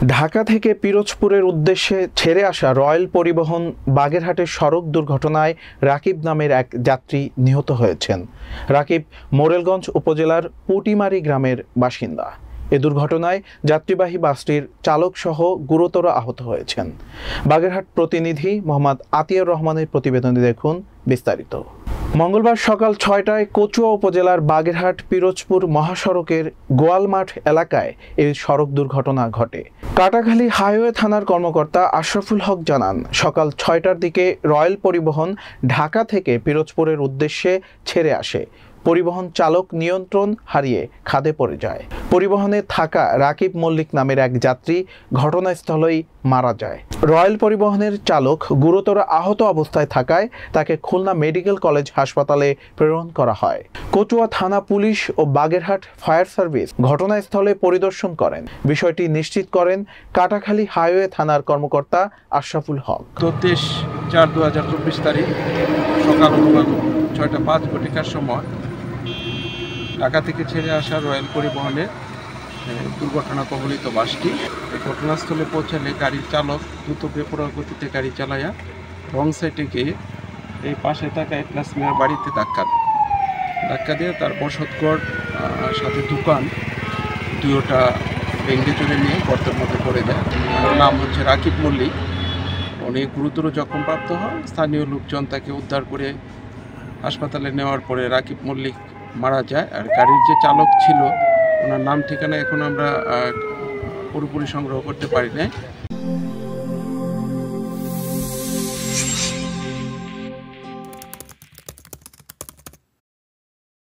ঢাকা থেকে পিরোজপুরের উদ্দেশ্যে ছেড়ে আসা রয়্যাল পরিবহন বাগেরহাটের সড়ক দুর্ঘটনায় রাকিব নামের এক যাত্রী নিহত হয়েছেন। রাকিব মোরেলগঞ্জ উপজেলার পুটিমারি গ্রামের বাসিন্দা। এ দুর্ঘটনায় যাত্রীবাহী বাসটির চালকসহ গুরুতর আহত হয়েছেন। বাগেরহাট প্রতিনিধি মোহাম্মদ আতিয়ার রহমানের প্রতিবেদনে দেখুন বিস্তারিত। মঙ্গলবার সকাল ৬টায় কচুয়া উপজেলার বাগেরহাট পিরোজপুর মহাসড়কের গোয়ালমাঠ এলাকায় এই সড়ক দুর্ঘটনা ঘটে। কাটাখালী হাইওয়ে থানার কর্মকর্তা আশরাফুল হক জানান, সকাল ৬টার দিকে রয়্যাল পরিবহন ঢাকা থেকে পিরোজপুরের উদ্দেশ্যে ছেড়ে আসে। পরিবহন চালক নিয়ন্ত্রণ হারিয়ে খাদে পড়ে যায়। পরিবহনে থাকা রাকিব মল্লিক নামের এক যাত্রী ঘটনাস্থলেই মারা যায়। রয়্যাল পরিবহনের চালক গুরুতর আহত অবস্থায় থাকায় তাকে খুলনা মেডিকেল কলেজ হাসপাতালে প্রেরণ করা হয়। কচুয়া থানা পুলিশ ও বাগেরহাট ফায়ার সার্ভিস ঘটনাস্থলে পরিদর্শন করেন। বিষয়টি নিশ্চিত করেন কাটাখালী হাইওয়ে থানার কর্মকর্তা আশরাফুল হক। 23/4/2024 তারিখ সকাল 6:05 সময় ঢাকা থেকে ছেড়ে আসা রয়্যাল পরিবহনের দুর্ঘটনা কবলিত বাসটি ঘটনাস্থলে পৌঁছালে গাড়ির চালক দ্রুত বেপরোয়া গতিতে গাড়ি চালাইয়া রং সাইডে গিয়ে এই পাশে থাকা প্লাস মেয়ের বাড়িতে ধাক্কা দিয়ে তার বসতঘর সাথে দোকান দুইটা ভেঙে চলে নিয়ে গর্তের মধ্যে পড়ে যায়। ওর নাম হচ্ছে রাকিব মল্লিক। উনি গুরুতর জখমপ্রাপ্ত হয়। স্থানীয় লোকজন তাকে উদ্ধার করে হাসপাতালে নেওয়ার পরে রাকিব মল্লিক মারা যায়। আর গাড়ির যে চালক ছিল ওনার নাম ঠিকানা এখন আমরা পুরোপুরি সংগ্রহ করতে পারি না।